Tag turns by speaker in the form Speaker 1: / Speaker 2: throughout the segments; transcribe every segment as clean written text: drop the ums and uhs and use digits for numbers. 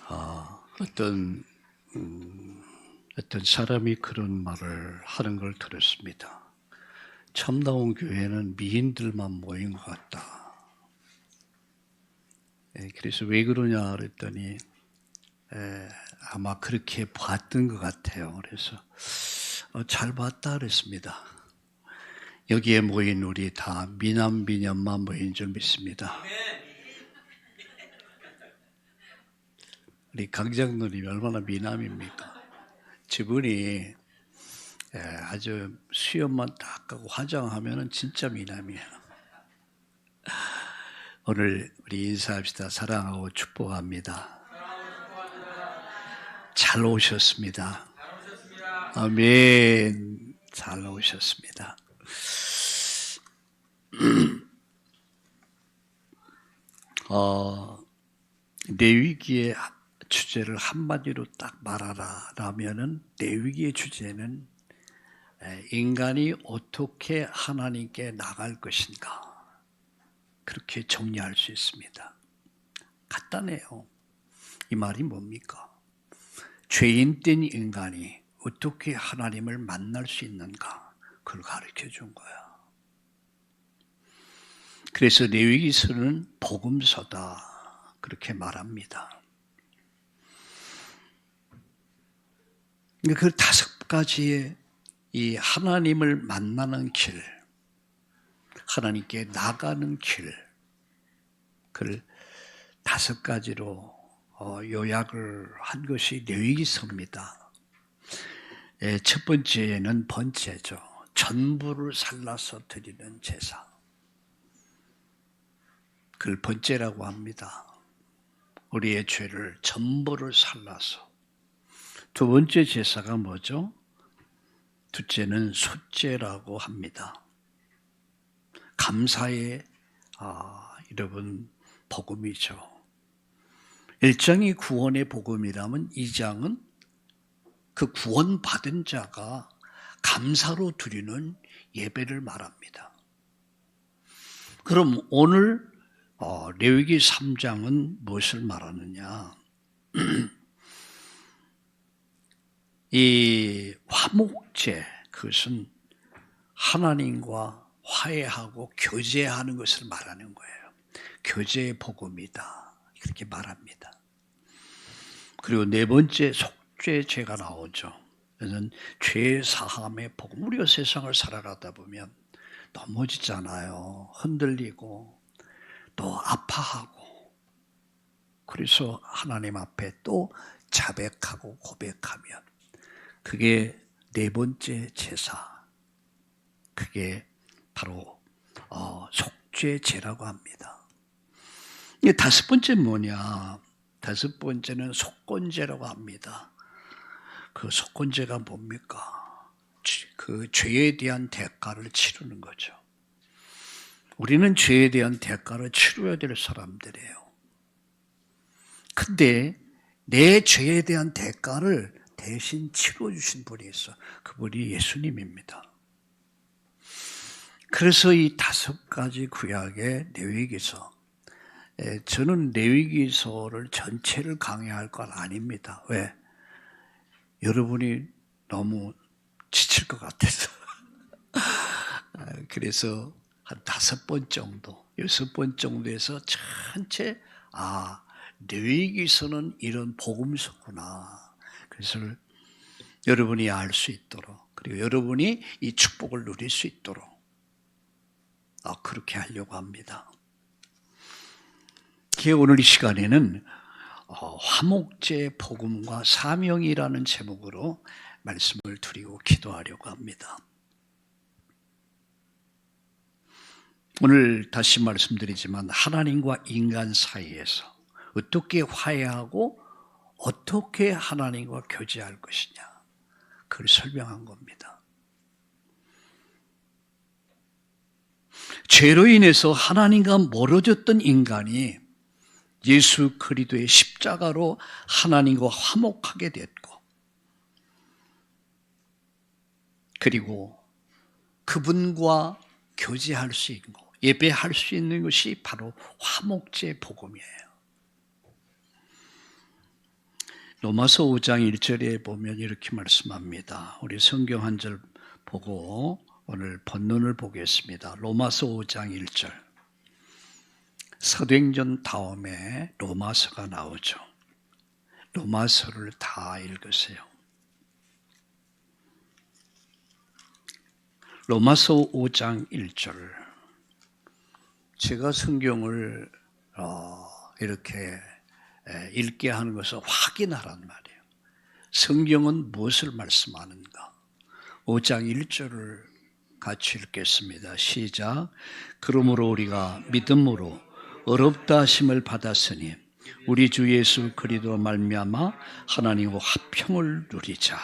Speaker 1: 어떤 사람이 그런 말을 하는 걸 들었습니다. 처음 나온 교회는 미인들만 모인 것 같다. 그래서 왜 그러냐 그랬더니 아마 그렇게 봤던 것 같아요. 그래서 잘 봤다 그랬습니다. 여기에 모인 우리 다 미남 미녀만 모인 줄 믿습니다. 우리 강장로님이 얼마나 미남입니까? 저분이 아주 수염만 딱 하고 화장하면 진짜 미남이에요. 오늘 우리 인사합시다. 사랑하고 축복합니다. 잘 오셨습니다. 아멘. 잘 오셨습니다. 레위기의 주제를 한마디로 딱 말하라 라면은 레위기의 주제는 인간이 어떻게 하나님께 나갈 것인가, 그렇게 정리할 수 있습니다. 간단해요. 이 말이 뭡니까? 죄인된 인간이 어떻게 하나님을 만날 수 있는가, 그걸 가르쳐 준 거야. 그래서 레위기서는 복음서다, 그렇게 말합니다. 그 5가지의 이 하나님을 만나는 길, 하나님께 나가는 길, 그걸 5가지로 요약을 한 것이 레위기서입니다. 첫 번째는 번제죠. 전부를 살라서 드리는 제사. 그걸 번제라고 합니다. 우리의 죄를 전부를 살라서. 두 번째 제사가 뭐죠? 둘째는 속죄라고 합니다. 감사의 여러분 복음이죠. 1장이 구원의 복음이라면 2장은 그 구원받은 자가 감사로 드리는 예배를 말합니다. 그럼 오늘 레위기 3장은 무엇을 말하느냐? 이 화목제, 그것은 하나님과 화해하고 교제하는 것을 말하는 거예요. 교제의 복음이다, 그렇게 말합니다. 그리고 네 번째 속죄제가 나오죠. 그래서 죄 사함의 복음. 우리가 세상을 살아가다 보면 넘어지잖아요. 흔들리고 또 아파하고. 그래서 하나님 앞에 또 자백하고 고백하면 그게 네 번째 제사. 그게 바로 속죄제라고 합니다. 이게 5번째는 뭐냐? 5번째는 속건제라고 합니다. 그 속건제가 뭡니까? 그 죄에 대한 대가를 치르는 거죠. 우리는 죄에 대한 대가를 치러야 될 사람들이에요. 근데 내 죄에 대한 대가를 대신 치러주신 분이 있어. 그분이 예수님입니다. 그래서 이 5가지 구약의 레위기서, 저는 레위기서를 전체를 강의할 건 아닙니다. 왜? 여러분이 너무 지칠 것 같아서. 그래서 한 5번 정도, 6번 정도에서 전체 레위기서는 이런 복음서구나. 그래서 여러분이 알 수 있도록, 그리고 여러분이 이 축복을 누릴 수 있도록 그렇게 하려고 합니다. 오늘 이 시간에는 화목제 복음과 사명이라는 제목으로 말씀을 드리고 기도하려고 합니다. 오늘 다시 말씀드리지만 하나님과 인간 사이에서 어떻게 화해하고 어떻게 하나님과 교제할 것이냐, 그걸 설명한 겁니다. 죄로 인해서 하나님과 멀어졌던 인간이 예수 그리스도의 십자가로 하나님과 화목하게 됐고, 그리고 그분과 교제할 수 있고 예배할 수 있는 것이 바로 화목제 복음이에요. 로마서 5장 1절에 보면 이렇게 말씀합니다. 우리 성경 한 절 보고 오늘 본문을 보겠습니다. 로마서 5장 1절. 사도행전 다음에 로마서가 나오죠. 로마서를 다 읽으세요. 로마서 5장 1절. 제가 성경을 이렇게 읽게 하는 것을 확인하란 말이에요. 성경은 무엇을 말씀하는가? 5장 1절을 같이 읽겠습니다. 시작. 그러므로 우리가 믿음으로 어렵다 하심을 받았으니 우리 주 예수 그리스도로 말미암아 하나님과 화평을 누리자.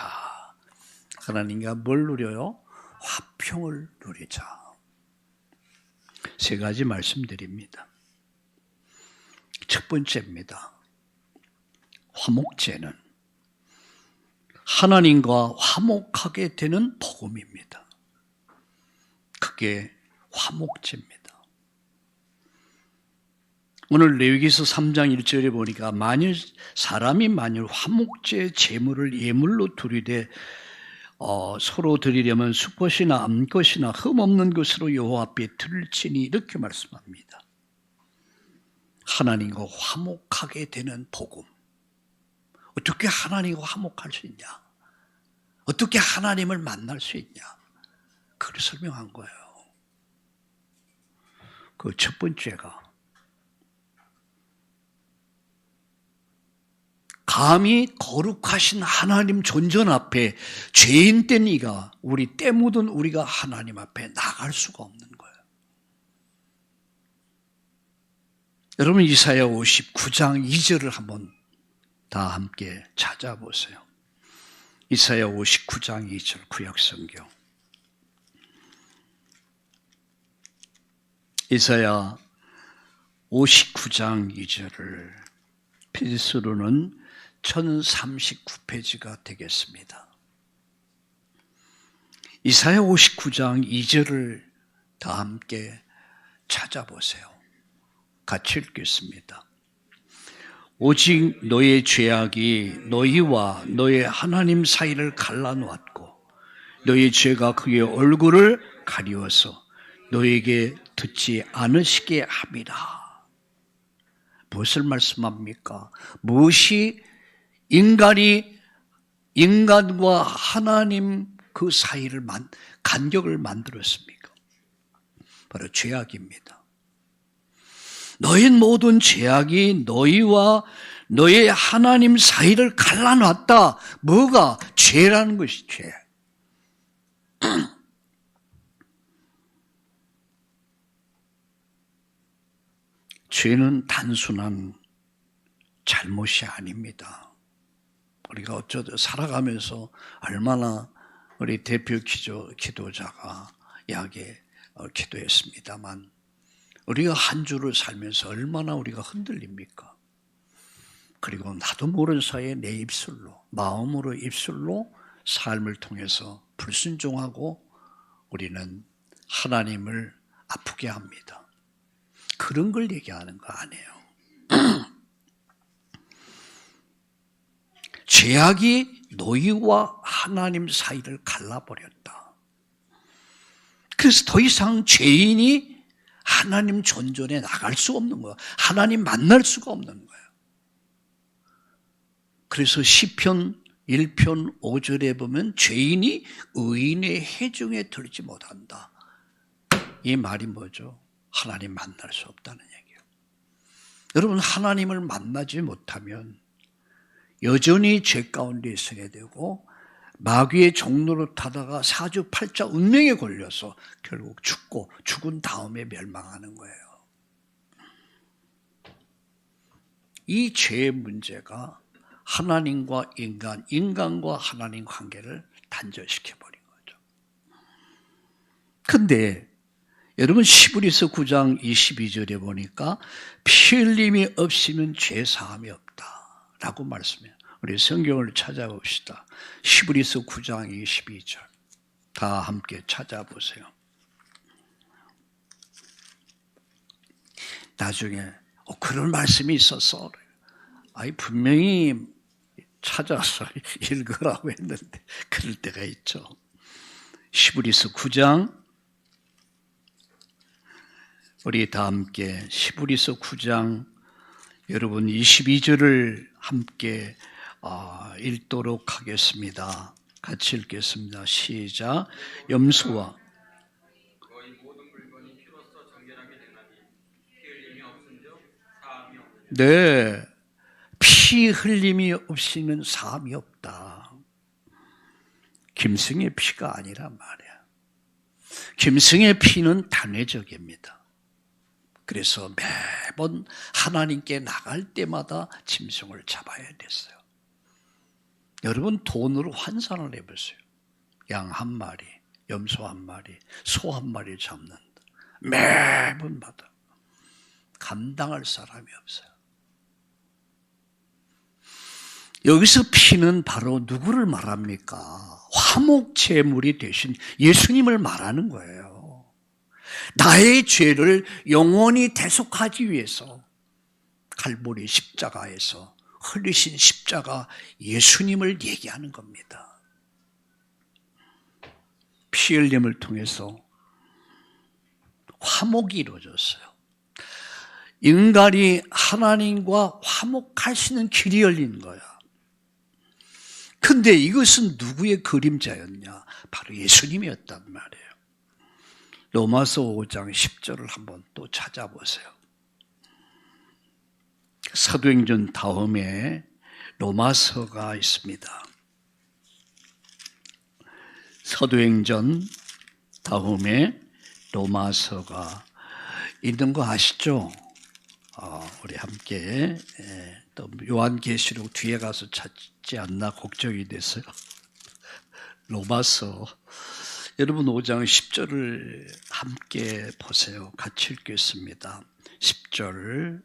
Speaker 1: 하나님과 뭘 누려요? 화평을 누리자. 세 가지 말씀드립니다. 첫 번째입니다. 화목제는 하나님과 화목하게 되는 복음입니다. 그게 화목제입니다. 오늘 레위기서 3장 1절에 보니까 사람이 만일 화목제 제물을 예물로 드리되 서로 드리려면 수컷이나 암컷이나 흠없는 것으로 여호와 앞에 드릴지니 이렇게 말씀합니다. 하나님과 화목하게 되는 복음. 어떻게 하나님과 화목할 수 있냐? 어떻게 하나님을 만날 수 있냐? 그걸 설명한 거예요. 그 첫 번째가 감히 거룩하신 하나님 존전 앞에 죄인된 이가 우리 때 묻은 우리가 하나님 앞에 나갈 수가 없는 거예요. 여러분 이사야 59장 2절을 한번 다 함께 찾아보세요. 이사야 59장 2절 구약성경. 이사야 59장 2절을 필수로는 1039페이지가 되겠습니다. 이사야 59장 2절을 다 함께 찾아보세요. 같이 읽겠습니다. 오직 너의 죄악이 너희와 너의 하나님 사이를 갈라놓았고 너의 죄가 그의 얼굴을 가리워서 너에게 듣지 않으시게 함이라. 무엇을 말씀합니까? 무엇이 인간과 하나님 그 사이를 간격을 만들었습니까? 바로 죄악입니다. 너희 모든 죄악이 너희와 너의 하나님 사이를 갈라놨다. 뭐가? 죄라는 것이 죄. 죄는 단순한 잘못이 아닙니다. 우리가 어쩌다 살아가면서 얼마나 우리 대표 기도자가 야게 기도했습니다만 우리가 한 주를 살면서 얼마나 우리가 흔들립니까? 그리고 나도 모르는 사이에 내 입술로, 마음으로 입술로 삶을 통해서 불순종하고 우리는 하나님을 아프게 합니다. 그런 걸 얘기하는 거 아니에요. 죄악이 너희와 하나님 사이를 갈라버렸다. 그래서 더 이상 죄인이 하나님 존전에 나갈 수 없는 거야. 하나님 만날 수가 없는 거예요. 그래서 시편 1편 5절에 보면 죄인이 의인의 해중에 들지 못한다. 이 말이 뭐죠? 하나님 만날 수 없다는 얘기예요. 여러분 하나님을 만나지 못하면 여전히 죄 가운데 있어야 되고 마귀의 종로를 타다가 사주팔자 운명에 걸려서 결국 죽고 죽은 다음에 멸망하는 거예요. 이 죄의 문제가 하나님과 인간과 하나님 관계를 단절시켜버린 거죠. 그런데 여러분 히브리서 9장 22절에 보니까 피 흘림이 없으면 죄 사함이 없다라고 말씀해요. 우리 성경을 찾아봅시다. 히브리서 9장 22절 다 함께 찾아보세요. 나중에 그런 말씀이 있었어. 분명히 찾아서 읽으라고 했는데 그럴 때가 있죠. 히브리서 9장, 우리 다 함께 히브리서 9장 여러분 22절을 함께 읽도록 하겠습니다. 같이 읽겠습니다. 시작. 염소와
Speaker 2: 거의 모든 물건이 피로써 정결하게 되나니 피 흘림이 없은즉 사함이 없느니라.
Speaker 1: 네, 피 흘림이 없이는 사함이 없다. 김승의 피가 아니란 말이야. 김승의 피는 단회적입니다. 그래서 매번 하나님께 나갈 때마다 짐승을 잡아야 됐어요. 여러분 돈으로 환산을 해보세요. 양 한 마리, 염소 한 마리, 소 한 마리 잡는다. 매번마다 감당할 사람이 없어요. 여기서 피는 바로 누구를 말합니까? 화목 제물이 되신 예수님을 말하는 거예요. 나의 죄를 영원히 대속하기 위해서 갈보리 십자가에서 흘리신 십자가 예수님을 얘기하는 겁니다. 피 흘림을 통해서 화목이 이루어졌어요. 인간이 하나님과 화목할 수 있는 길이 열린 거야. 근데 이것은 누구의 그림자였냐? 바로 예수님이었단 말이에요. 로마서 5장 10절을 한번 또 찾아보세요. 사도행전 다음에 로마서가 있습니다. 사도행전 다음에 로마서가 있는 거 아시죠? 우리 함께 또 요한계시록 뒤에 가서 찾지 않나 걱정이 됐어요. 로마서 여러분 5장 10절을 함께 보세요. 같이 읽겠습니다. 10절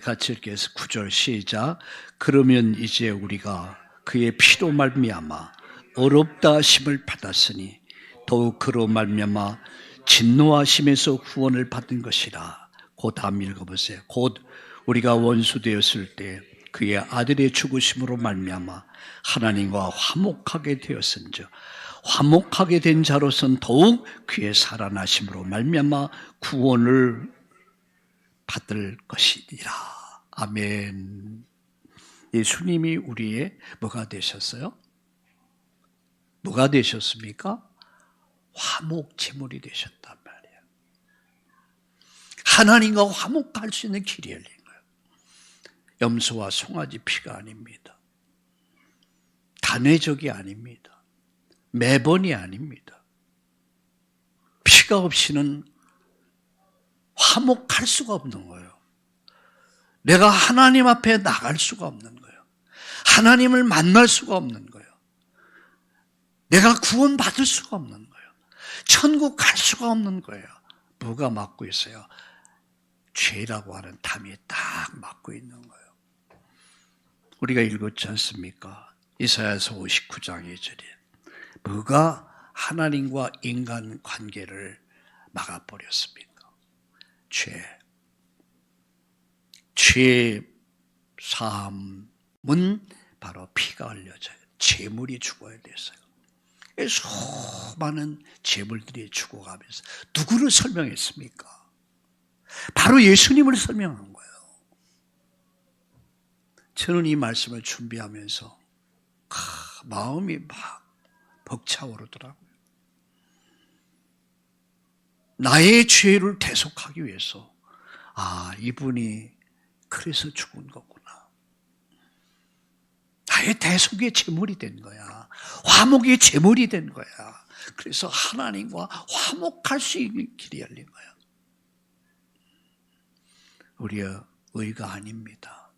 Speaker 1: 같이 읽겠습니다. 9절 시작. 그러면 이제 우리가 그의 피로 말미암아 어렵다 하심을 받았으니 더욱 그로 말미암아 진노하심에서 구원을 받은 것이라. 곧 다음 읽어보세요. 곧 우리가 원수 되었을 때 그의 아들의 죽으심으로 말미암아 하나님과 화목하게 되었은즉 화목하게 된 자로서는 더욱 그의 살아나심으로 말미암아 구원을 받을 것이니라. 아멘. 예수님이 우리의 뭐가 되셨어요? 뭐가 되셨습니까? 화목 제물이 되셨단 말이에요. 하나님과 화목할 수 있는 길이 열린 거예요. 염소와 송아지 피가 아닙니다. 단회적이 아닙니다. 매번이 아닙니다. 피가 없이는 화목할 수가 없는 거예요. 내가 하나님 앞에 나갈 수가 없는 거예요. 하나님을 만날 수가 없는 거예요. 내가 구원받을 수가 없는 거예요. 천국 갈 수가 없는 거예요. 뭐가 막고 있어요? 죄라고 하는 담이 딱 막고 있는 거예요. 우리가 읽었지 않습니까? 이사야서 59장 2절에 뭐가 하나님과 인간 관계를 막아버렸습니까? 죄 사함은 바로 피가 흘려져요. 제물이 죽어야 됐어요. 수많은 제물들이 죽어가면서 누구를 설명했습니까? 바로 예수님을 설명한 거예요. 저는 이 말씀을 준비하면서 마음이 막 벅차오르더라고요. 나의 죄를 대속하기 위해서 이분이 그래서 죽은 거구나. 나의 대속의 제물이 된 거야. 화목의 제물이 된 거야. 그래서 하나님과 화목할 수 있는 길이 열린 거야. 우리의 의가 아닙니다.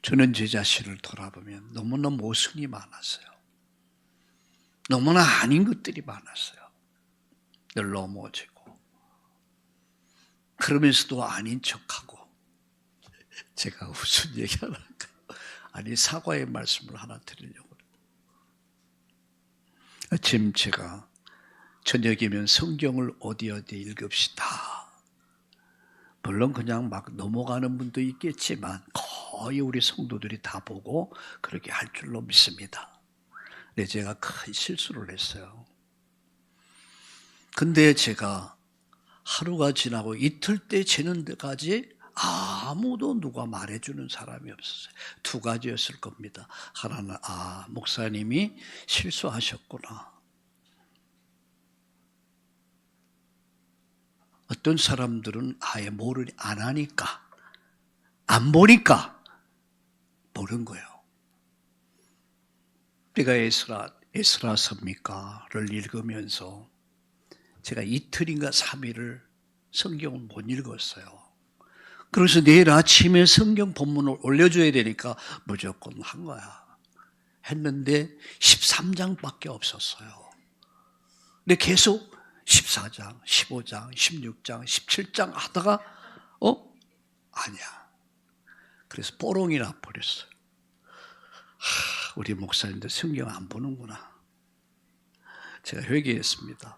Speaker 1: 저는 제 자신을 돌아보면 너무나 모순이 많았어요. 너무나 아닌 것들이 많았어요. 늘 넘어지고 그러면서도 아닌 척하고. 제가 무슨 얘기 하나 할까요? 사과의 말씀을 하나 드리려고 그래요. 아침 제가 저녁이면 성경을 어디 읽읍시다. 물론 그냥 막 넘어가는 분도 있겠지만 거의 우리 성도들이 다 보고 그렇게 할 줄로 믿습니다. 근데 제가 큰 실수를 했어요. 근데 제가 하루가 지나고 이틀째 지는 데까지 아무도 누가 말해주는 사람이 없었어요. 두 가지였을 겁니다. 하나는 목사님이 실수하셨구나. 어떤 사람들은 아예 안 하니까, 안 보니까 모르는 거예요. 내가 에스라서입니까를 읽으면서 제가 이틀인가 3일을 성경을 못 읽었어요. 그래서 내일 아침에 성경 본문을 올려줘야 되니까 무조건 한 거야. 했는데 13장밖에 없었어요. 근데 계속 14장, 15장, 16장, 17장 하다가 아니야. 그래서 뽀롱이 나버렸어요. 우리 목사님들 성경 안 보는구나. 제가 회개했습니다.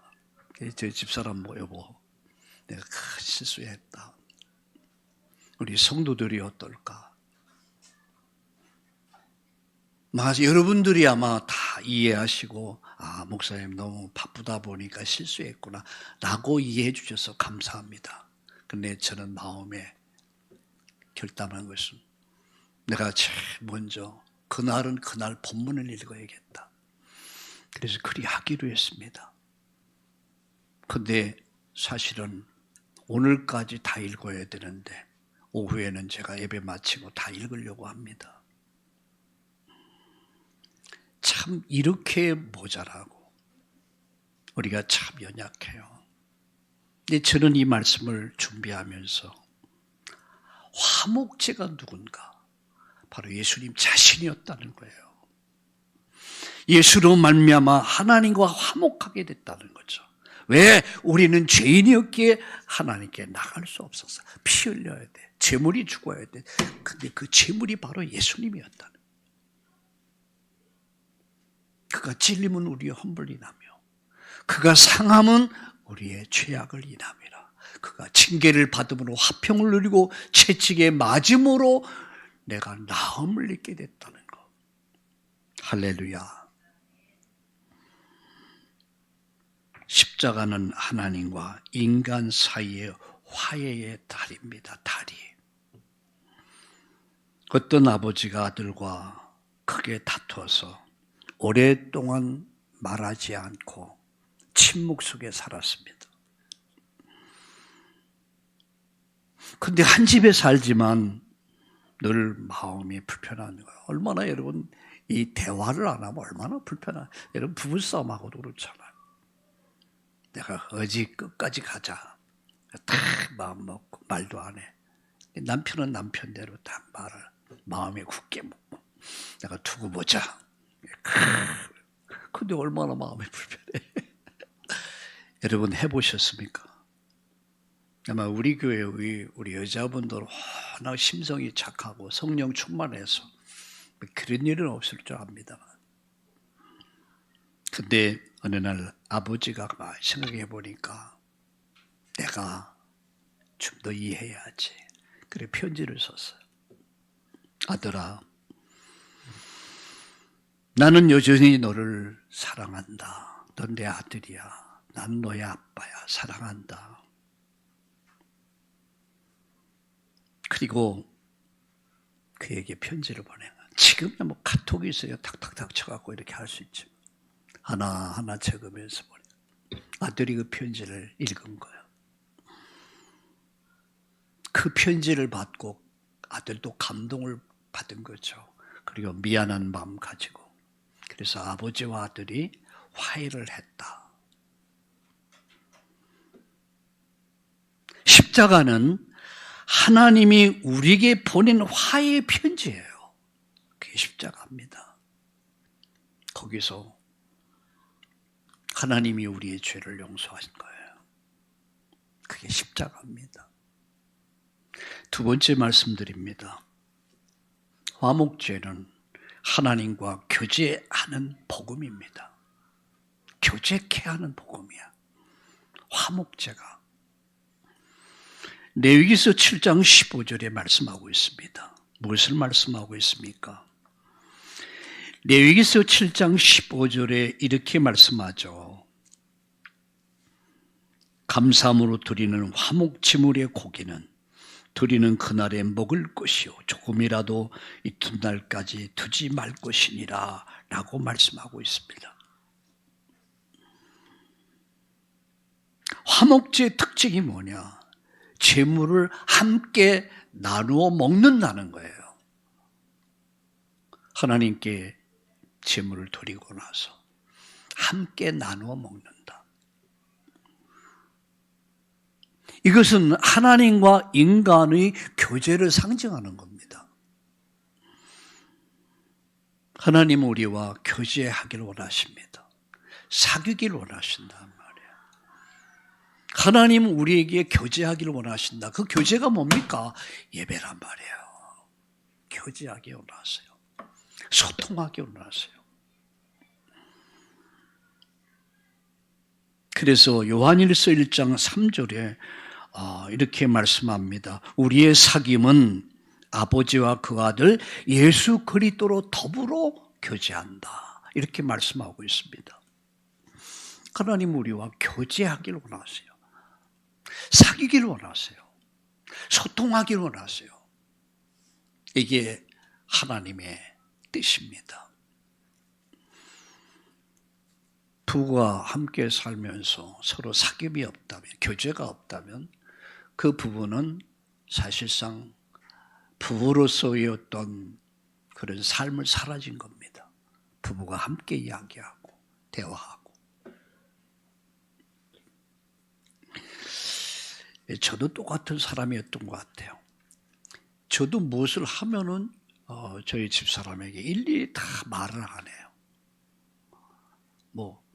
Speaker 1: 저희 집사람 모여보고 내가 큰 실수했다. 우리 성도들이 어떨까? 여러분들이 아마 다 이해하시고 목사님 너무 바쁘다 보니까 실수했구나 라고 이해해 주셔서 감사합니다. 근데 저는 마음에 결단한 것은 내가 제일 먼저 그날은 그날 본문을 읽어야겠다. 그래서 그리 하기로 했습니다. 근데 사실은 오늘까지 다 읽어야 되는데 오후에는 제가 예배 마치고 다 읽으려고 합니다. 참 이렇게 모자라고 우리가 참 연약해요. 근데 저는 이 말씀을 준비하면서 화목제가 누군가? 바로 예수님 자신이었다는 거예요. 예수로 말미암아 하나님과 화목하게 됐다는 거죠. 왜? 우리는 죄인이었기에 하나님께 나갈 수 없었어. 피 흘려야 돼. 제물이 죽어야 돼. 근데 그 제물이 바로 예수님이었다는 거예요. 그가 찔림은 우리의 험불 인하며 그가 상함은 우리의 죄악을 인함이라. 그가 징계를 받음으로 화평을 누리고 채찍에 맞음으로 내가 나음을 입게 됐다는 것. 할렐루야. 십자가는 하나님과 인간 사이의 화해의 다리입니다. 다리. 어떤 아버지가 아들과 크게 다투어서 오랫동안 말하지 않고 침묵 속에 살았습니다. 근데 한 집에 살지만 늘 마음이 불편한 거예요. 얼마나 여러분 이 대화를 안 하면 얼마나 불편한. 여러분 부부싸움하고도 그렇잖아요. 내가 어디 끝까지 가자. 다 마음 먹고 말도 안 해. 남편은 남편대로 다 말을 마음에 굳게 먹고 내가 두고 보자. 근데 얼마나 마음이 불편해. 여러분 해보셨습니까? 아마 우리 교회 우리 여자분들 워낙 심성이 착하고 성령 충만해서 그런 일은 없을 줄 압니다만. 근데 어느 날 아버지가 생각해 보니까 내가 좀 더 이해해야지. 그래 편지를 썼어요. 아들아, 나는 여전히 너를 사랑한다. 넌 내 아들이야. 난 너의 아빠야. 사랑한다. 그리고 그에게 편지를 보낸 거야. 지금은 뭐 카톡이 있어요. 탁탁탁 쳐갖고 이렇게 할 수 있죠. 하나하나 적으면서 보내. 아들이 그 편지를 읽은 거예요. 그 편지를 받고 아들도 감동을 받은 거죠. 그리고 미안한 마음 가지고. 그래서 아버지와 아들이 화해를 했다. 십자가는 하나님이 우리에게 보낸 화해의 편지예요. 그게 십자가입니다. 거기서 하나님이 우리의 죄를 용서하신 거예요. 그게 십자가입니다. 두 번째 말씀드립니다. 화목제는 하나님과 교제하는 복음입니다. 교제케 하는 복음이야. 화목제가. 레위기서 7장 15절에 말씀하고 있습니다. 무엇을 말씀하고 있습니까? 레위기서 7장 15절에 이렇게 말씀하죠. 감사함으로 드리는 화목제물의 고기는 드리는 그날에 먹을 것이요 조금이라도 이튿날까지 두지 말 것이니라 라고 말씀하고 있습니다. 화목제의 특징이 뭐냐? 제물을 함께 나누어 먹는다는 거예요. 하나님께 제물을 드리고 나서 함께 나누어 먹는다. 이것은 하나님과 인간의 교제를 상징하는 겁니다. 하나님은 우리와 교제하기를 원하십니다. 사귀기를 원하신단 말이에요. 하나님은 우리에게 교제하기를 원하신다. 그 교제가 뭡니까? 예배란 말이에요. 교제하기 원하세요. 소통하기 원하세요. 그래서 요한일서 1장 3절에 이렇게 말씀합니다. 우리의 사귐은 아버지와 그 아들 예수 그리스도로 더불어 교제한다. 이렇게 말씀하고 있습니다. 하나님 우리와 교제하기를 원하세요. 사귀기를 원하세요. 소통하기를 원하세요. 이게 하나님의 뜻입니다. 부부가 함께 살면서 서로 사귐이 없다면, 교제가 없다면 그 부부는 사실상 부부로서의 어떤 그런 삶을 사라진 겁니다. 부부가 함께 이야기하고 대화하고. 저도 똑같은 사람이었던 것 같아요. 저도 무엇을 하면은 저희 집사람에게 일일이 다 말을 안 해요.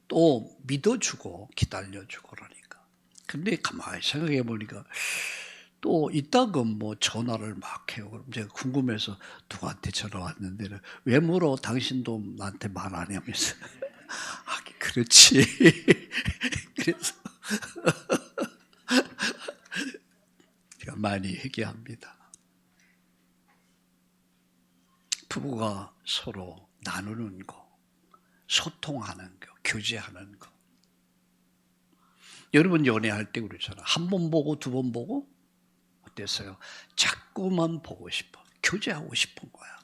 Speaker 1: 또 믿어주고 기다려주고 그러니까. 근데 가만히 생각해 보니까 또 이따가 전화를 막 해요. 그럼 제가 궁금해서 누구한테 전화 왔는데 왜 물어? 당신도 나한테 말 안 해? 하면서 그렇지. 그래서 제가 많이 얘기합니다. 부부가 서로 나누는 거, 소통하는 거, 교제하는 거. 여러분 연애할 때 그러잖아요. 한 번 보고 두 번 보고 어땠어요? 자꾸만 보고 싶어. 교제하고 싶은 거야.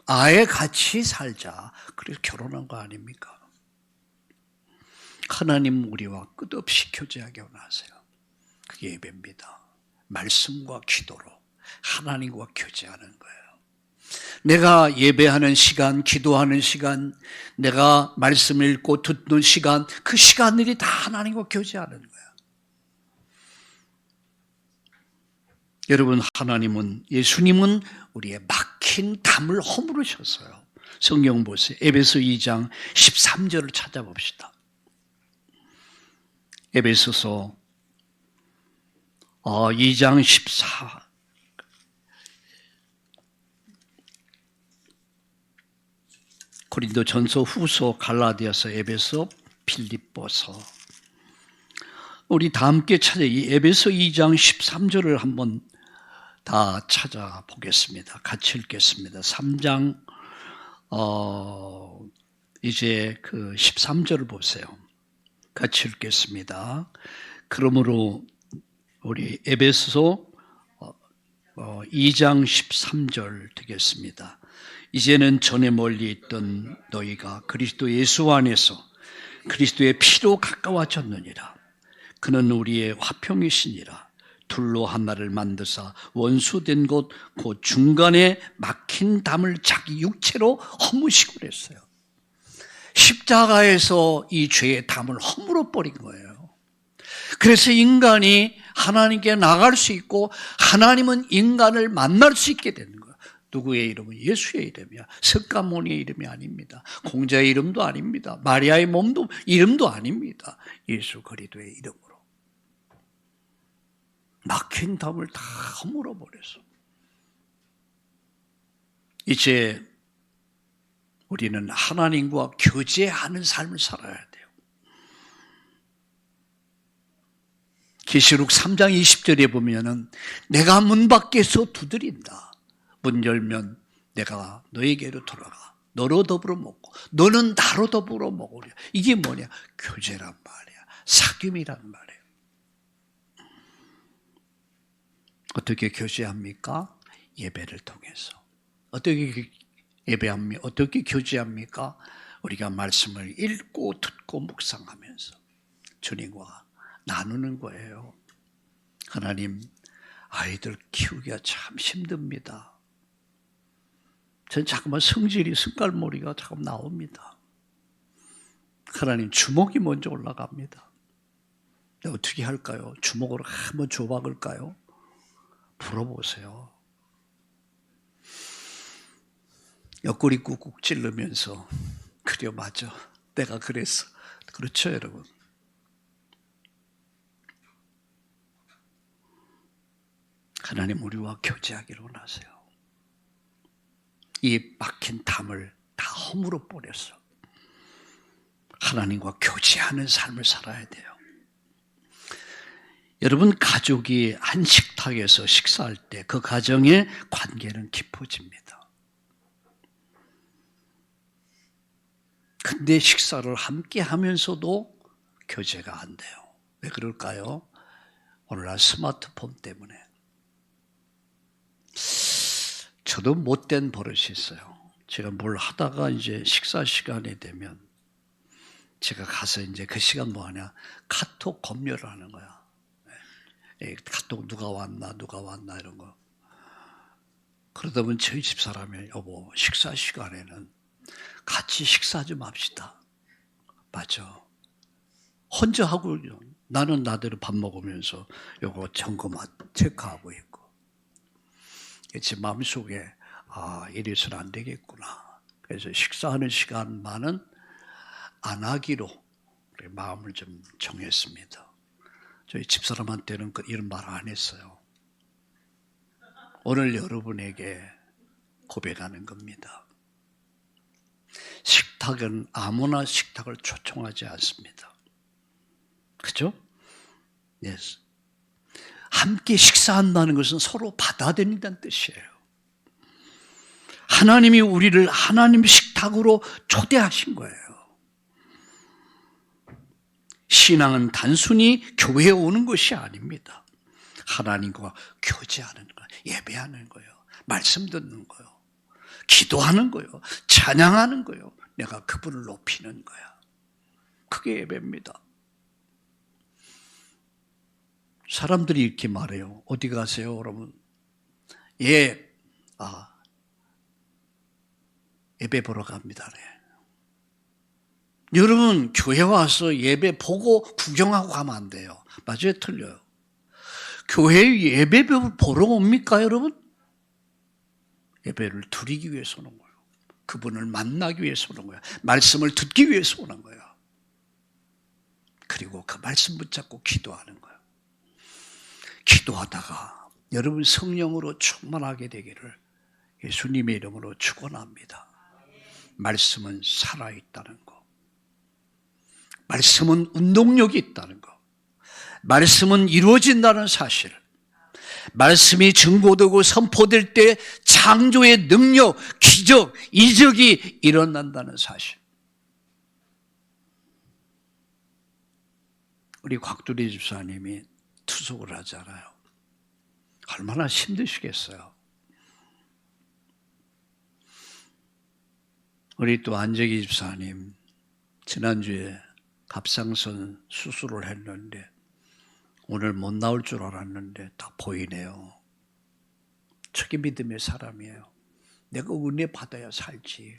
Speaker 1: 아예 같이 살자. 그래서 결혼한 거 아닙니까? 하나님 우리와 끝없이 교제하게 원하세요. 그게 예배입니다. 말씀과 기도로 하나님과 교제하는 거예요. 내가 예배하는 시간, 기도하는 시간, 내가 말씀 읽고 듣는 시간, 그 시간들이 다 하나님과 교제하는 거예요. 여러분, 하나님은, 예수님은 우리의 막힌 담을 허물으셨어요. 성경 보세요. 에베소 2장 13절을 찾아봅시다. 에베소서 2장 14 고린도전서, 후서, 갈라디아서, 에베소, 필립보서. 우리 다 함께 찾아 이 에베소 2장 13절을 한번 다 찾아보겠습니다. 같이 읽겠습니다. 3장 이제 그 13절을 보세요. 같이 읽겠습니다. 그러므로 우리 에베소 2장 13절 되겠습니다. 이제는 전에 멀리 있던 너희가 그리스도 예수 안에서 그리스도의 피로 가까워졌느니라. 그는 우리의 화평이시니라. 둘로 하나를 만드사 원수된 곳 그 중간에 막힌 담을 자기 육체로 허무시고 그랬어요. 십자가에서 이 죄의 담을 허물어 버린 거예요. 그래서 인간이 하나님께 나갈 수 있고 하나님은 인간을 만날 수 있게 되는 거예요. 누구의 이름은? 예수의 이름이야. 석가모니의 이름이 아닙니다. 공자의 이름도 아닙니다. 마리아의 몸도 이름도 아닙니다. 예수 그리스도의 이름으로 막힌 담을 다 허물어 버렸어. 이제 우리는 하나님과 교제하는 삶을 살아야 돼요. 계시록 3장 20절에 보면은 내가 문 밖에서 두드린다. 문 열면 내가 너에게로 돌아가. 너로 더불어 먹고 너는 나로 더불어 먹으려. 이게 뭐냐? 교제란 말이야. 사귐이란 말이에요. 어떻게 교제합니까? 예배를 통해서. 어떻게 예배합니까? 어떻게 교제합니까? 우리가 말씀을 읽고 듣고 묵상하면서 주님과 나누는 거예요. 하나님, 아이들 키우기가 참 힘듭니다. 전 자꾸만 성질이 승갈머리가 자꾸 나옵니다. 하나님, 주먹이 먼저 올라갑니다. 어떻게 할까요? 주먹으로 한번 줘박을까요? 물어보세요. 옆구리 꾹꾹 찌르면서 그래 맞아. 내가 그랬어. 그렇죠, 여러분? 하나님 우리와 교제하기를 원하세요. 이 막힌 담을 다 허물어 버려서 하나님과 교제하는 삶을 살아야 돼요. 여러분, 가족이 한 식탁에서 식사할 때 그 가정의 관계는 깊어집니다. 근데 식사를 함께 하면서도 교제가 안 돼요. 왜 그럴까요? 오늘날 스마트폰 때문에. 저도 못된 버릇이 있어요. 제가 뭘 하다가 이제 식사 시간이 되면 제가 가서 이제 그 시간 뭐 하냐? 카톡 검열을 하는 거야. 카톡 누가 왔나 이런 거. 그러다 보면 저희 집사람이 여보 식사 시간에는 같이 식사 좀 합시다. 맞아. 혼자 하고 나는 나대로 밥 먹으면서 요거 점검하고 체크하고 있고. 제 마음속에 이래서는 안 되겠구나. 그래서 식사하는 시간만은 안 하기로 마음을 좀 정했습니다. 저희 집사람한테는 이런 말 안 했어요. 오늘 여러분에게 고백하는 겁니다. 식탁은 아무나 식탁을 초청하지 않습니다. 그죠? Yes. 함께 식사한다는 것은 서로 받아들인다는 뜻이에요. 하나님이 우리를 하나님 식탁으로 초대하신 거예요. 신앙은 단순히 교회에 오는 것이 아닙니다. 하나님과 교제하는 거예요. 예배하는 거예요. 말씀 듣는 거예요. 기도하는 거예요. 찬양하는 거예요. 내가 그분을 높이는 거야. 그게 예배입니다. 사람들이 이렇게 말해요. 어디 가세요? 그러면 예배 보러 갑니다. 여러분 교회 와서 예배 보고 구경하고 가면 안 돼요. 맞아요? 틀려요. 교회에 예배 보러 옵니까 여러분? 예배를 드리기 위해서 오는 거예요. 그분을 만나기 위해서 오는 거예요. 말씀을 듣기 위해서 오는 거예요. 그리고 그 말씀 붙잡고 기도하는 거예요. 기도하다가 여러분 성령으로 충만하게 되기를 예수님의 이름으로 축원합니다. 말씀은 살아있다는 거. 말씀은 운동력이 있다는 거. 말씀은 이루어진다는 사실. 말씀이 증거되고 선포될 때 창조의 능력, 기적, 이적이 일어난다는 사실. 우리 곽두리 집사님이 투숙을 하잖아요. 얼마나 힘드시겠어요. 우리 또 안재기 집사님 지난주에 갑상선 수술을 했는데 오늘 못 나올 줄 알았는데 다 보이네요. 저게 믿음의 사람이에요. 내가 은혜 받아야 살지.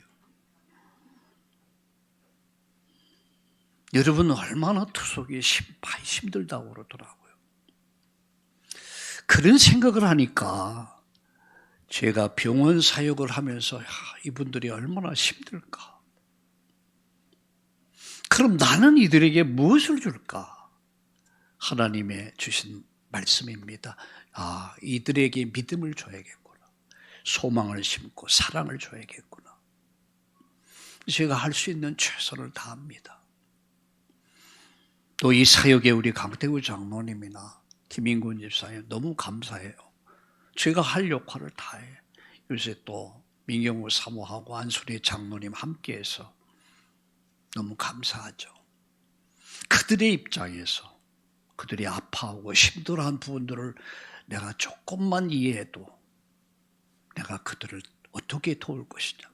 Speaker 1: 여러분 얼마나 투숙이 힘들다고 그러더라고요. 그런 생각을 하니까 제가 병원 사역을 하면서 이분들이 얼마나 힘들까. 그럼 나는 이들에게 무엇을 줄까? 하나님의 주신 말씀입니다. 이들에게 믿음을 줘야겠구나. 소망을 심고 사랑을 줘야겠구나. 제가 할 수 있는 최선을 다합니다. 또 이 사역에 우리 강태구 장로님이나 김인군 집사님 너무 감사해요. 제가 할 역할을 다 해. 요새 또 민경우 사모하고 안순희 장로님 함께해서 너무 감사하죠. 그들의 입장에서 그들이 아파하고 힘들어한 부분들을 내가 조금만 이해해도 내가 그들을 어떻게 도울 것이냐.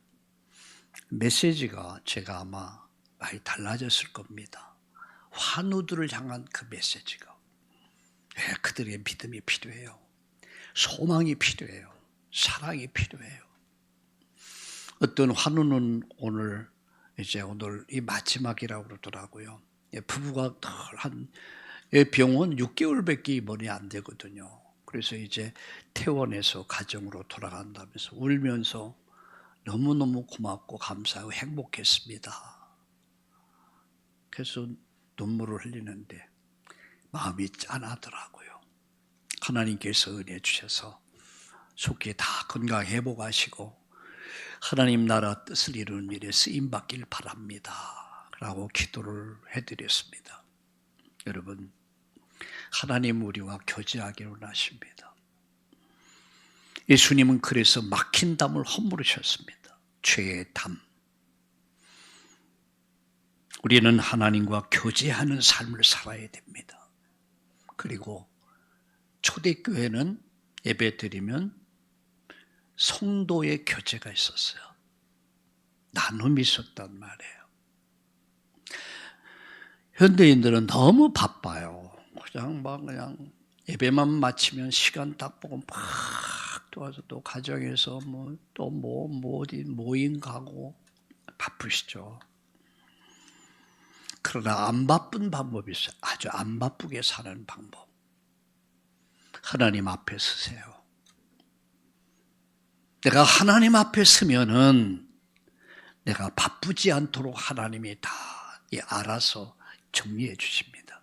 Speaker 1: 메시지가 제가 아마 많이 달라졌을 겁니다. 환우들을 향한 그 메시지가. 그들의 믿음이 필요해요. 소망이 필요해요. 사랑이 필요해요. 어떤 환우는 오늘 이 마지막이라고 그러더라고요. 부부가 한 병원 6개월밖에 입원이 안 되거든요. 그래서 이제 퇴원해서 가정으로 돌아간다면서 울면서 너무너무 고맙고 감사하고 행복했습니다. 그래서 눈물을 흘리는데 마음이 짠하더라고요. 하나님께서 은혜 주셔서 속히 다 건강 회복하시고 하나님 나라 뜻을 이루는 일에 쓰임받길 바랍니다. 라고 기도를 해드렸습니다. 여러분, 하나님 우리와 교제하기를 원하십니다. 예수님은 그래서 막힌 담을 허물으셨습니다. 죄의 담. 우리는 하나님과 교제하는 삶을 살아야 됩니다. 그리고 초대교회는 예배 드리면 성도의 교제가 있었어요. 나눔이 있었단 말이에요. 현대인들은 너무 바빠요. 그냥 예배만 마치면 시간 딱 보고 막 도와서 또 가정에서 어디 모임 가고 바쁘시죠. 그러나 안 바쁜 방법이 있어요. 아주 안 바쁘게 사는 방법. 하나님 앞에 서세요. 내가 하나님 앞에 서면은 내가 바쁘지 않도록 하나님이 다 알아서 정리해 주십니다.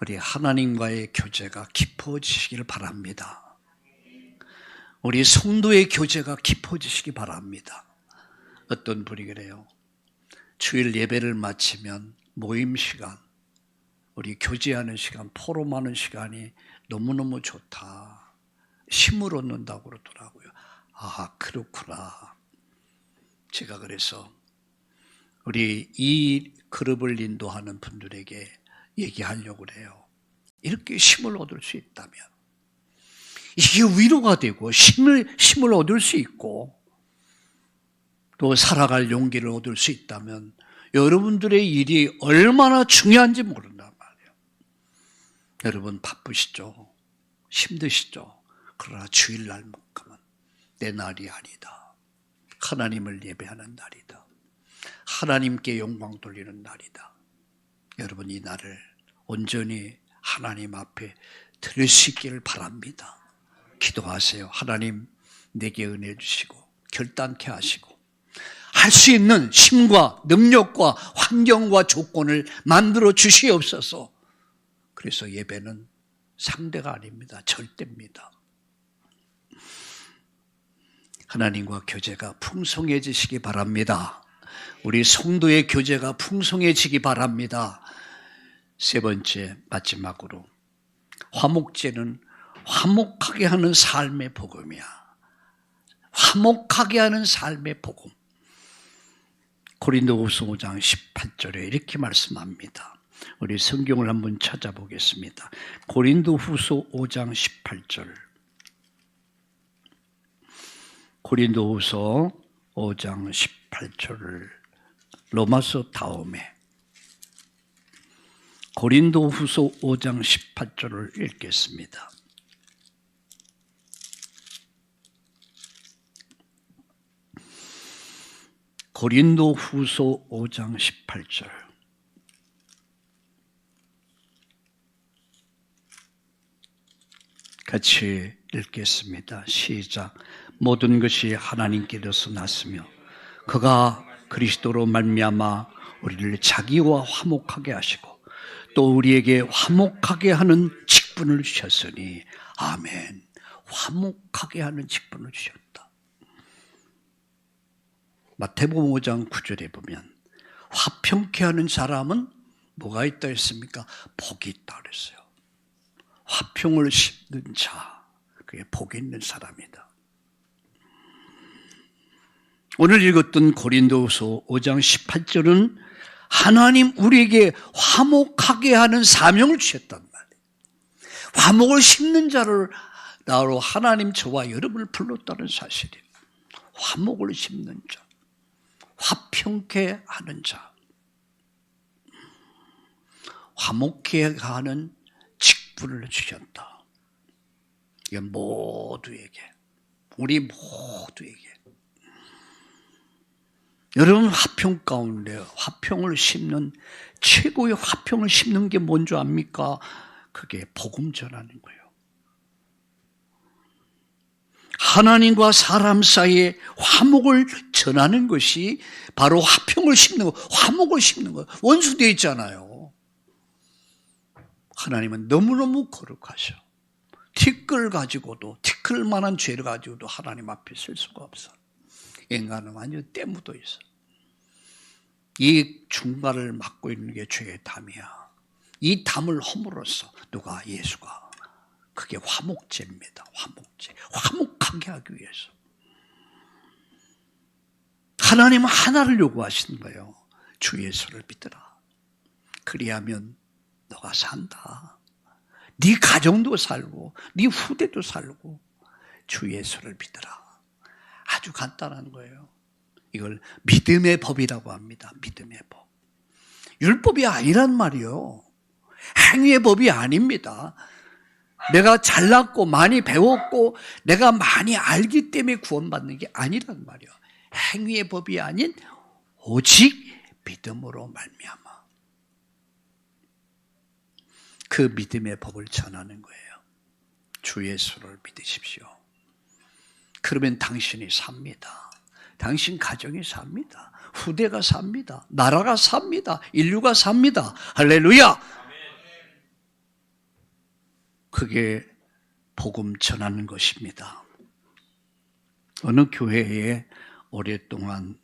Speaker 1: 우리 하나님과의 교제가 깊어지시길 바랍니다. 우리 성도의 교제가 깊어지시기 바랍니다. 어떤 분이 그래요. 주일 예배를 마치면 모임 시간, 우리 교제하는 시간, 포럼하는 시간이 너무너무 좋다. 힘을 얻는다고 그러더라고요. 아, 그렇구나. 제가 그래서 우리 이 그룹을 인도하는 분들에게 얘기하려고 그래요. 이렇게 힘을 얻을 수 있다면, 이게 위로가 되고 힘을 얻을 수 있고 또 살아갈 용기를 얻을 수 있다면 여러분들의 일이 얼마나 중요한지 모른단 말이에요. 여러분 바쁘시죠? 힘드시죠? 그러나 주일날만큼은 내 날이 아니다. 하나님을 예배하는 날이다. 하나님께 영광 돌리는 날이다. 여러분 이 날을 온전히 하나님 앞에 드릴 수 있기를 바랍니다. 기도하세요. 하나님 내게 은혜 주시고 결단케 하시고 할 수 있는 힘과 능력과 환경과 조건을 만들어 주시옵소서. 그래서 예배는 상대가 아닙니다. 절대입니다. 하나님과 교제가 풍성해지시기 바랍니다. 우리 성도의 교제가 풍성해지기 바랍니다. 세 번째, 마지막으로 화목제는 화목하게 하는 삶의 복음이야. 화목하게 하는 삶의 복음. 고린도후서 5장 18절에 이렇게 말씀합니다. 우리 성경을 한번 찾아보겠습니다. 고린도후서 5장 18절. 고린도후서 5장 18절을 로마서 다음에 고린도후서 5장 18절을 읽겠습니다. 고린도후서 5장 18절. 같이 읽겠습니다. 시작. 모든 것이 하나님께로서 났으며 그가 그리스도로 말미암아 우리를 자기와 화목하게 하시고 또 우리에게 화목하게 하는 직분을 주셨으니 아멘. 화목하게 하는 직분을 주셨다. 마태복음 5장 9절에 보면 화평케 하는 사람은 뭐가 있다 했습니까? 복이 있다 그랬어요. 화평을 심는 자, 그게 복이 있는 사람이다. 오늘 읽었던 고린도후서 5장 18절은 하나님 우리에게 화목하게 하는 사명을 주셨단 말이에요. 화목을 심는 자를 나로 하나님 저와 여러분을 불렀다는 사실이에요. 화목을 심는 자, 화평케 하는 자, 화목케 하는 직분을 주셨다. 이게 모두에게, 우리 모두에게. 여러분 화평 가운데 화평을 심는, 최고의 화평을 심는 게 뭔지 압니까? 그게 복음 전하는 거예요. 하나님과 사람 사이에 화목을 전하는 것이 바로 화평을 심는 거, 화목을 심는 거예요. 원수되어 있잖아요. 하나님은 너무너무 거룩하셔. 티끌 가지고도, 티끌 만한 죄를 가지고도 하나님 앞에 설 수가 없어. 인간은 완전 때 묻어 있어. 이 중간을 막고 있는 게 죄의 담이야. 이 담을 허물어서 누가, 예수가, 그게 화목제입니다. 화목제. 화목하게 하기 위해서. 하나님은 하나를 요구하시는 거예요. 주 예수를 믿으라. 그리하면 너가 산다. 네 가정도 살고 네 후대도 살고 주 예수를 믿으라. 아주 간단한 거예요. 이걸 믿음의 법이라고 합니다. 믿음의 법. 율법이 아니란 말이요. 행위의 법이 아닙니다. 내가 잘났고 많이 배웠고 내가 많이 알기 때문에 구원받는 게 아니란 말이에요. 행위의 법이 아닌 오직 믿음으로 말미암아. 그 믿음의 법을 전하는 거예요. 주 예수를 믿으십시오. 그러면 당신이 삽니다. 당신 가정이 삽니다. 후대가 삽니다. 나라가 삽니다. 인류가 삽니다. 할렐루야! 그게 복음 전하는 것입니다. 어느 교회에 오랫동안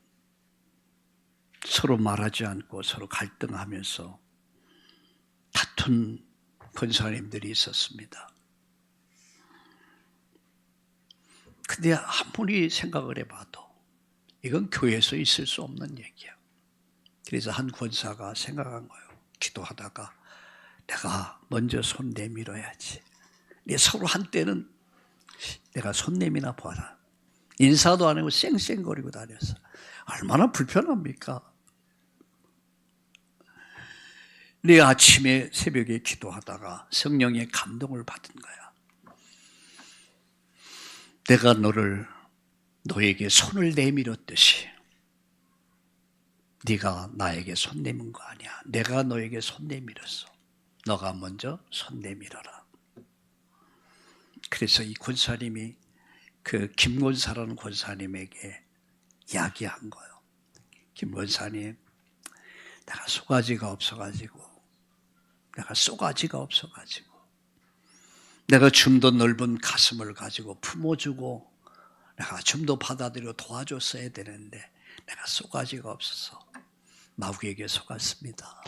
Speaker 1: 서로 말하지 않고 서로 갈등하면서 다툰 권사님들이 있었습니다. 근데 아무리 생각을 해봐도 이건 교회에서 있을 수 없는 얘기야. 그래서 한 권사가 생각한 거예요. 기도하다가 내가 먼저 손 내밀어야지. 서로 한때는 내가 손 내미나 봐라. 인사도 안 하고 쌩쌩거리고 다녔어. 얼마나 불편합니까? 내 아침에 새벽에 기도하다가 성령의 감동을 받은 거야. 내가 너에게 손을 내밀었듯이 네가 나에게 손 내민 거 아니야. 내가 너에게 손 내밀었어. 너가 먼저 손 내밀어라. 그래서 이 권사님이 그 김권사라는 권사님에게 이야기한 거예요. 김권사님, 내가 쏘가지가 없어가지고 내가 좀 더 넓은 가슴을 가지고 품어주고 내가 좀 더 받아들여 도와줬어야 되는데 내가 쏘가지가 없어서 마귀에게 속았습니다.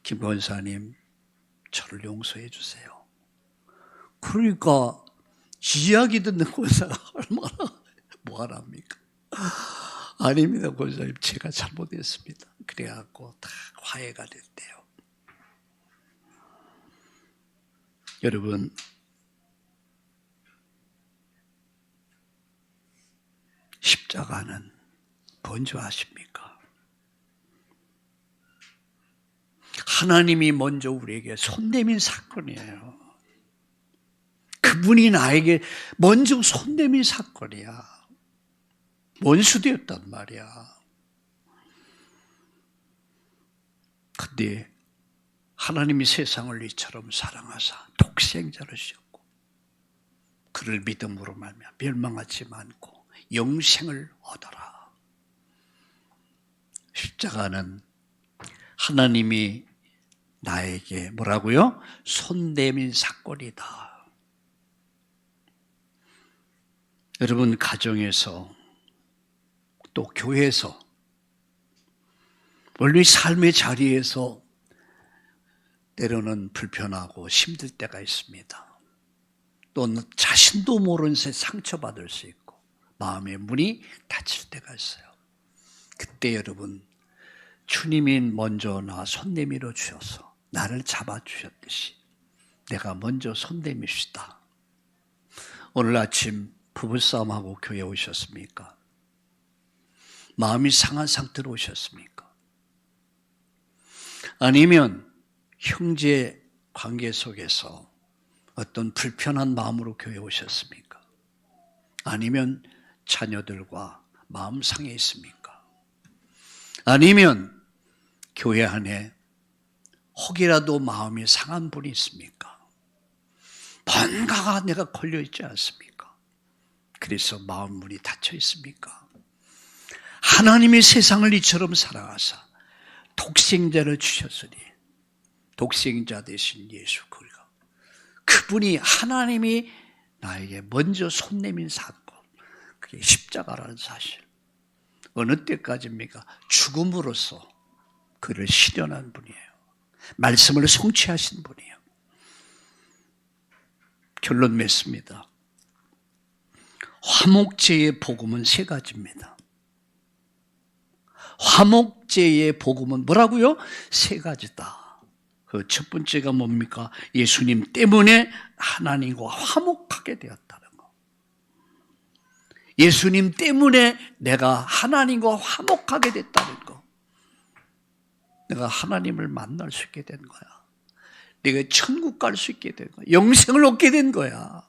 Speaker 1: 김 권사님, 저를 용서해 주세요. 그러니까 이야기 듣는 권사가 얼마나 뭐하랍니까? 아닙니다, 권사님. 제가 잘못했습니다. 그래갖고 다 화해가 됐대요. 여러분, 십자가는 뭔지 아십니까? 하나님이 먼저 우리에게 손 내민 사건이에요. 그분이 나에게 먼저 손 내민 사건이야. 원수되었단 말이야. 근데 하나님이 세상을 이처럼 사랑하사 독생자를 주셨고 그를 믿음으로 말미암아 멸망하지 않고 영생을 얻어라. 십자가는 하나님이 나에게 뭐라고요? 손 내민 사건이다. 여러분, 가정에서 또 교회에서 원래 삶의 자리에서 때로는 불편하고 힘들 때가 있습니다. 또 자신도 모르는 새 상처받을 수 있고 마음의 문이 닫힐 때가 있어요. 그때 여러분, 주님이 먼저 나 손 내밀어 주셔서 나를 잡아주셨듯이 내가 먼저 손 내밉시다. 오늘 아침 부부싸움하고 교회 오셨습니까? 마음이 상한 상태로 오셨습니까? 아니면 형제 관계 속에서 어떤 불편한 마음으로 교회 오셨습니까? 아니면 자녀들과 마음 상해 있습니까? 아니면 교회 안에 혹이라도 마음이 상한 분이 있습니까? 뭔가가 내가 걸려있지 않습니까? 그래서 마음 문이 닫혀 있습니까? 하나님이 세상을 이처럼 사랑하사 독생자를 주셨으니 독생자 대신 예수 그분이 하나님이 나에게 먼저 손 내민 사건, 그게 십자가라는 사실. 어느 때까지입니까? 죽음으로써 그를 실현한 분이에요. 말씀을 성취하신 분이에요. 결론 맺습니다. 화목제의 복음은 세 가지입니다. 화목제의 복음은 뭐라고요? 세 가지다. 그 첫 번째가 뭡니까? 예수님 때문에 하나님과 화목하게 되었다는 거. 예수님 때문에 내가 하나님과 화목하게 됐다는 거. 내가 하나님을 만날 수 있게 된 거야. 내가 천국 갈 수 있게 된 거야. 영생을 얻게 된 거야.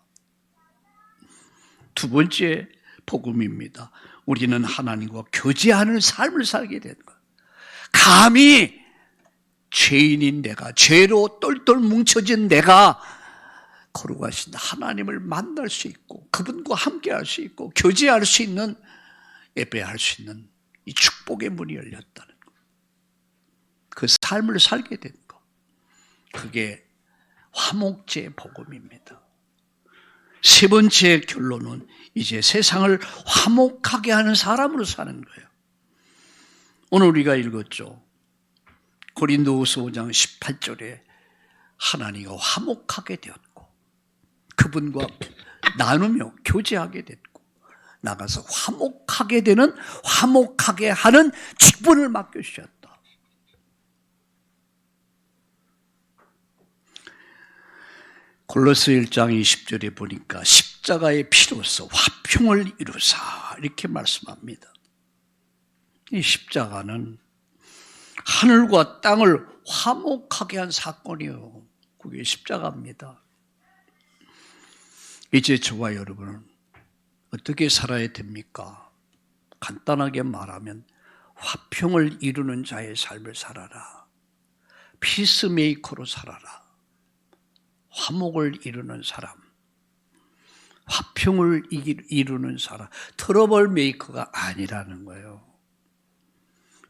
Speaker 1: 두 번째 복음입니다. 우리는 하나님과 교제하는 삶을 살게 된 거야. 감히 죄인인 내가, 죄로 똘똘 뭉쳐진 내가 거룩하신 하나님을 만날 수 있고 그분과 함께할 수 있고 교제할 수 있는, 예배할 수 있는 이 축복의 문이 열렸다는 것. 그 삶을 살게 된 것. 그게 화목제의 복음입니다. 세 번째 결론은 이제 세상을 화목하게 하는 사람으로 사는 거예요. 오늘 우리가 읽었죠. 고린도후서 5장 18절에 하나님과 화목하게 되었고 그분과 나누며 교제하게 됐고 나가서 화목하게 되는, 화목하게 하는 직분을 맡겨주셨다. 골로새 1장 20절에 보니까 십자가의 피로써 화평을 이루사 이렇게 말씀합니다. 이 십자가는 하늘과 땅을 화목하게 한 사건이에요. 그게 십자가입니다. 이제 저와 여러분은 어떻게 살아야 됩니까? 간단하게 말하면 화평을 이루는 자의 삶을 살아라. 피스메이커로 살아라. 화목을 이루는 사람, 화평을 이루는 사람, 트러블 메이커가 아니라는 거예요.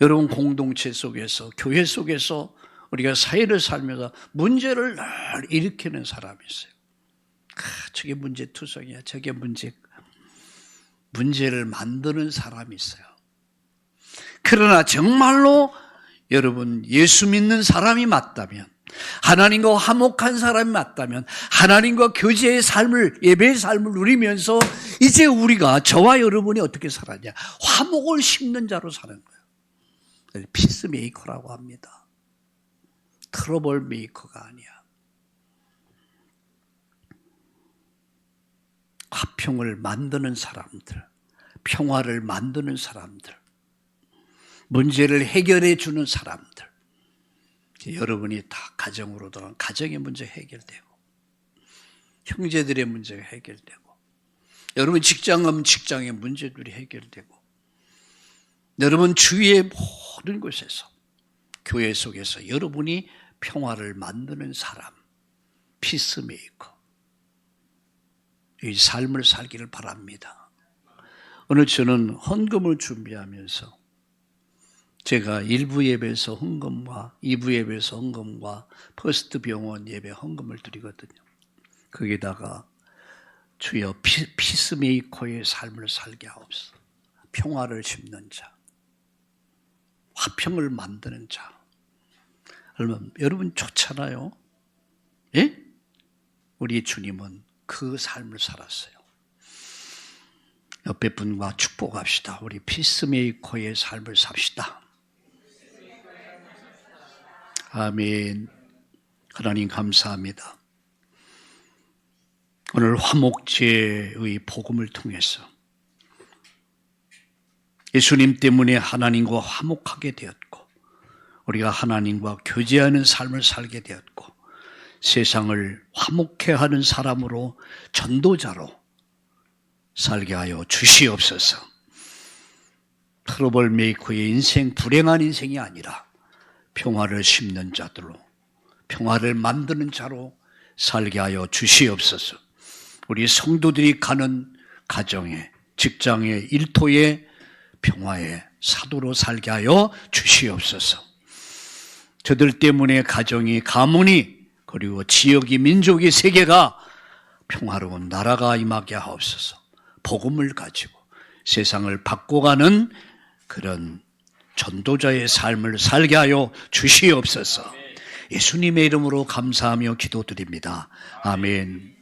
Speaker 1: 여러분 공동체 속에서, 교회 속에서 우리가 사회를 살면서 문제를 늘 일으키는 사람이 있어요. 저게 문제투성이야. 저게 문제를 만드는 사람이 있어요. 그러나 정말로 여러분 예수 믿는 사람이 맞다면, 하나님과 화목한 사람이 맞다면, 하나님과 교제의 삶을, 예배의 삶을 누리면서 이제 우리가, 저와 여러분이 어떻게 살았냐? 화목을 심는 자로 사는 거예요. 피스메이커라고 합니다. 트러블 메이커가 아니야. 화평을 만드는 사람들, 평화를 만드는 사람들, 문제를 해결해 주는 사람들. 여러분이 다 가정으로 들어가면 가정의 문제 해결되고, 형제들의 문제가 해결되고, 여러분 직장 가면 직장의 문제들이 해결되고, 여러분 주위의 모든 곳에서, 교회 속에서 여러분이 평화를 만드는 사람, 피스메이커, 이 삶을 살기를 바랍니다. 오늘 저는 헌금을 준비하면서 제가 1부 예배에서 헌금과 2부 예배에서 헌금과 퍼스트 병원 예배 헌금을 드리거든요. 거기다가 주여 피스메이커의 삶을 살게 하옵소서. 평화를 심는 자, 화평을 만드는 자. 여러분 좋잖아요. 예? 우리 주님은 그 삶을 살았어요. 옆에 분과 축복합시다. 우리 피스메이커의 삶을 삽시다. 아멘. 하나님 감사합니다. 오늘 화목제의 복음을 통해서 예수님 때문에 하나님과 화목하게 되었고 우리가 하나님과 교제하는 삶을 살게 되었고 세상을 화목해 하는 사람으로 전도자로 살게 하여 주시옵소서. 트러블 메이커의 인생, 불행한 인생이 아니라 평화를 심는 자들로, 평화를 만드는 자로 살게 하여 주시옵소서. 우리 성도들이 가는 가정에, 직장에, 일터에 평화의 사도로 살게 하여 주시옵소서. 저들 때문에 가정이, 가문이, 그리고 지역이, 민족이, 세계가 평화로운 나라가 임하게 하옵소서. 복음을 가지고 세상을 바꿔가는 그런 전도자의 삶을 살게 하여 주시옵소서. 예수님의 이름으로 감사하며 기도드립니다. 아멘.